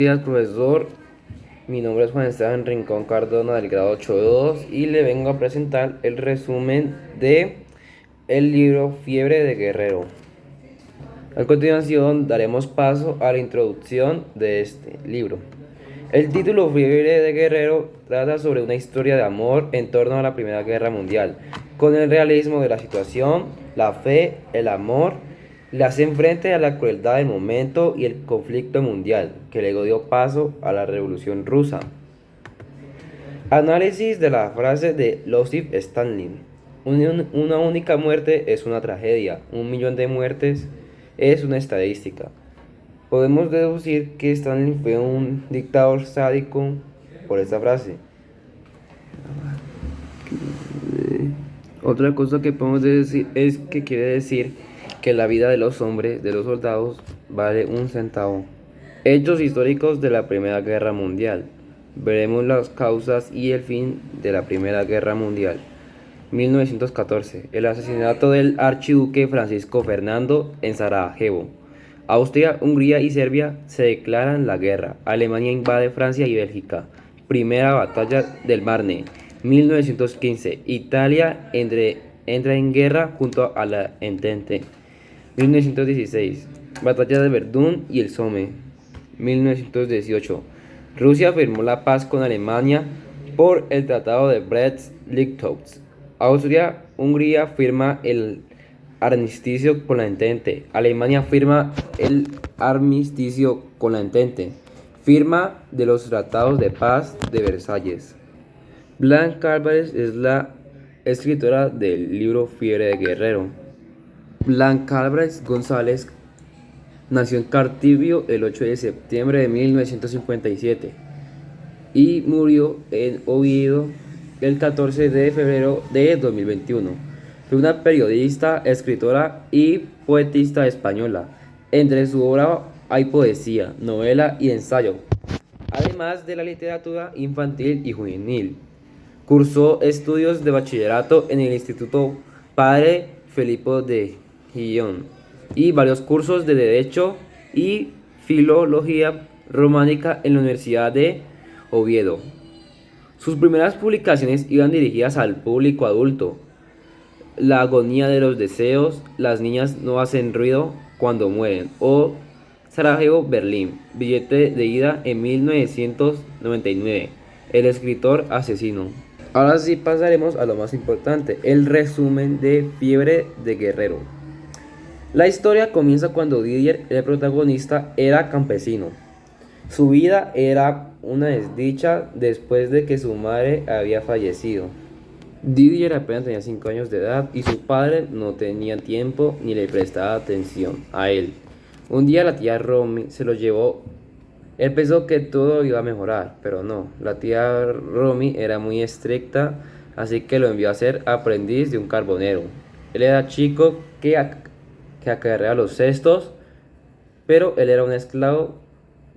Buenos días, profesor. Mi nombre es Juan Esteban Rincón Cardona del grado 8.2 y le vengo a presentar el resumen de el libro Fiebre de Guerrero. A continuación daremos paso a la introducción de este libro. El título Fiebre de Guerrero trata sobre una historia de amor en torno a la Primera Guerra Mundial, con el realismo de la situación, la fe, el amor, le hacen frente a la crueldad del momento y el conflicto mundial, que luego dio paso a la Revolución Rusa. Análisis de la frase de Joseph Stalin. Una única muerte es una tragedia, 1 millón de muertes es una estadística. Podemos deducir que Stalin fue un dictador sádico por esta frase. Otra cosa que podemos decir es que quiere decir que la vida de los hombres, de los soldados, vale 1 centavo. Hechos históricos de la Primera Guerra Mundial. Veremos las causas y el fin de la Primera Guerra Mundial. 1914. El asesinato del archiduque Francisco Fernando en Sarajevo. Austria, Hungría y Serbia se declaran la guerra. Alemania invade Francia y Bélgica. Primera batalla del Marne. 1915. Italia entra en guerra junto a la Entente. 1916. Batalla de Verdún y el Somme. 1918. Rusia firmó la paz con Alemania por el Tratado de Brest-Litovsk. Austria-Hungría firma el armisticio con la Entente. Alemania firma el armisticio con la Entente. Firma de los tratados de paz de Versalles. Blanca Álvarez es la escritora del libro Fiebre de Guerrero. Blanca Álvarez González nació en Cartibio el 8 de septiembre de 1957 y murió en Oviedo el 14 de febrero de 2021. Fue una periodista, escritora y poetista española. Entre su obra hay poesía, novela y ensayo, además de la literatura infantil y juvenil. Cursó estudios de bachillerato en el Instituto Padre Felipe de Gijón y varios cursos de Derecho y Filología Románica en la Universidad de Oviedo. Sus primeras publicaciones iban dirigidas al público adulto. La agonía de los deseos, las niñas no hacen ruido cuando mueren, o Sarajevo, Berlín, billete de ida en 1999, el escritor asesino. Ahora sí pasaremos a lo más importante, el resumen de Fiebre de Guerrero. La historia comienza cuando Didier, el protagonista, era campesino. Su vida era una desdicha después de que su madre había fallecido. Didier apenas tenía 5 años de edad y su padre no tenía tiempo ni le prestaba atención a él. Un día la tía Romy se lo llevó. Él pensó que todo iba a mejorar, pero no. La tía Romy era muy estricta, así que lo envió a ser aprendiz de un carbonero. Él era chico que acarreaba los cestos, pero él era un esclavo,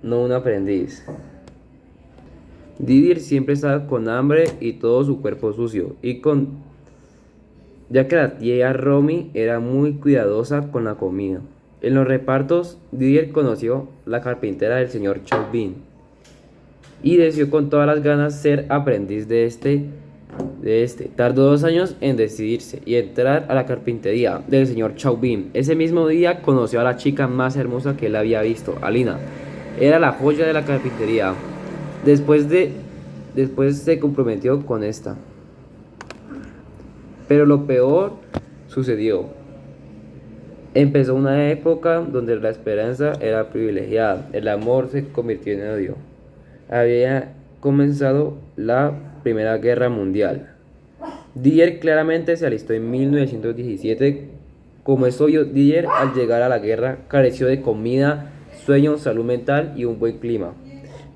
no un aprendiz. Didier siempre estaba con hambre y todo su cuerpo sucio, ya que la tía Romy era muy cuidadosa con la comida. En los repartos, Didier conoció la carpintera del señor Chauvin y deseó con todas las ganas ser aprendiz de este. Tardó 2 años en decidirse y entrar a la carpintería del señor Chauvin. Ese mismo día conoció a la chica más hermosa que él había visto, Alina. Era la joya de la carpintería. Después se comprometió con esta. Pero lo peor sucedió. Empezó una época donde la esperanza era privilegiada, el amor se convirtió en odio. Había comenzado la Primera Guerra Mundial. Didier claramente se alistó en 1917. Como es obvio, Didier al llegar a la guerra careció de comida, sueño, salud mental y un buen clima.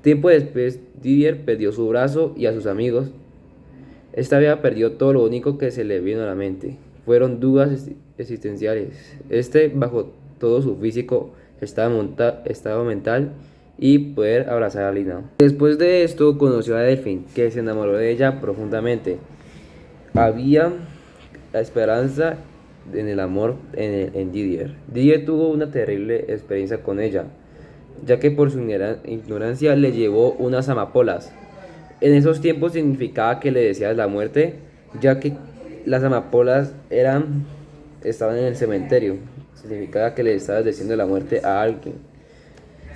Tiempo después, Didier perdió su brazo y a sus amigos. Esta vez perdió todo lo único que se le vino a la mente. Fueron dudas existenciales. Bajo todo su físico, estado mental y poder abrazar a Lina. Después de esto, conoció a Delphine, que se enamoró de ella profundamente. Había la esperanza en el amor en Didier. Didier tuvo una terrible experiencia con ella. ya que por su ignorancia le llevó unas amapolas. En esos tiempos significaba que le deseas la muerte, ya que las amapolas estaban en el cementerio. Significaba que le estabas deseando la muerte a alguien.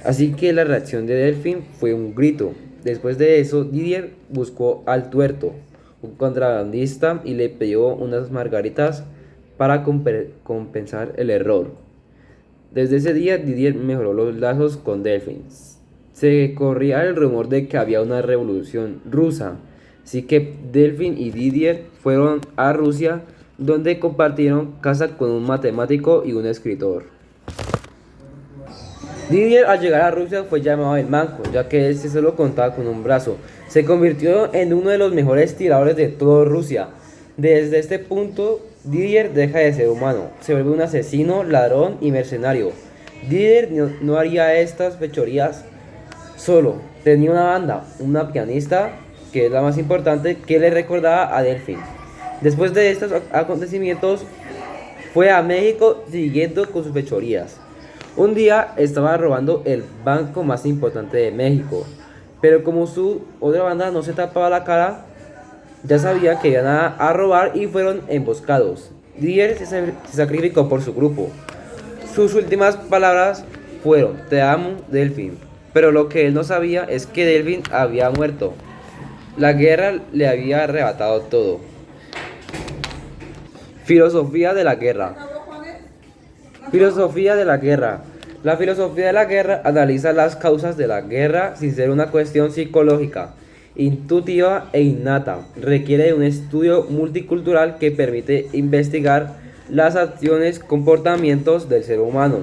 Así que la reacción de Delfín fue un grito. Después de eso, Didier buscó al tuerto, un contrabandista, y le pidió unas margaritas para compensar el error. Desde ese día, Didier mejoró los lazos con Delfín. Se corría el rumor de que había una revolución rusa, así que Delfín y Didier fueron a Rusia, donde compartieron casa con un matemático y un escritor. Didier al llegar a Rusia fue llamado el Manco, ya que él solo contaba con un brazo. Se convirtió en uno de los mejores tiradores de toda Rusia. Desde este punto, Didier deja de ser humano, se vuelve un asesino, ladrón y mercenario. Didier no haría estas fechorías solo. Tenía una banda, una pianista, que es la más importante, que le recordaba a Delfín. Después de estos acontecimientos, fue a México siguiendo con sus fechorías. Un día estaba robando el banco más importante de México, pero como su otra banda no se tapaba la cara, ya sabía que iban a robar y fueron emboscados. Didier se sacrificó por su grupo. Sus últimas palabras fueron: "Te amo, Delfín". Pero lo que él no sabía es que Delfín había muerto. La guerra le había arrebatado todo. Filosofía de la guerra. Filosofía de la guerra. La filosofía de la guerra analiza las causas de la guerra sin ser una cuestión psicológica, intuitiva e innata. Requiere de un estudio multicultural que permite investigar las acciones, comportamientos del ser humano.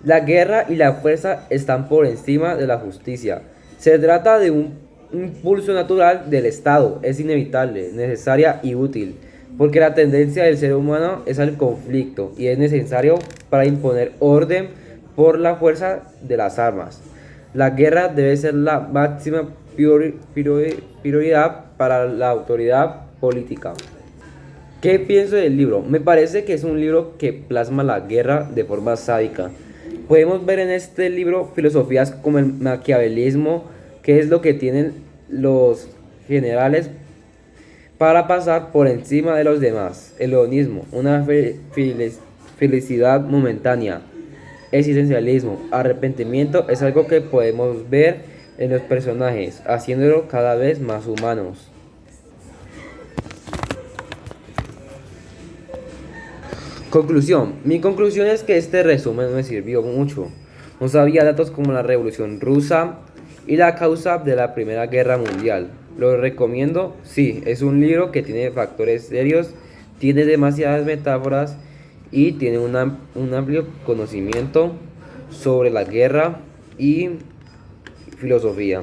La guerra y la fuerza están por encima de la justicia. Se trata de un impulso natural del Estado. Es inevitable, necesaria y útil, porque la tendencia del ser humano es al conflicto y es necesario para imponer orden por la fuerza de las armas. La guerra debe ser la máxima prioridad para la autoridad política. ¿Qué pienso del libro? Me parece que es un libro que plasma la guerra de forma sádica. Podemos ver en este libro filosofías como el maquiavelismo, que es lo que tienen los generales para pasar por encima de los demás. El hedonismo, una felicidad momentánea. Existencialismo, arrepentimiento, es algo que podemos ver en los personajes, haciéndolo cada vez más humanos. Conclusión. Mi conclusión es que este resumen me sirvió mucho. No sabía datos como la Revolución Rusa y la causa de la Primera Guerra Mundial. ¿Lo recomiendo? Sí, es un libro que tiene factores serios, tiene demasiadas metáforas y tiene un amplio conocimiento sobre la guerra y filosofía.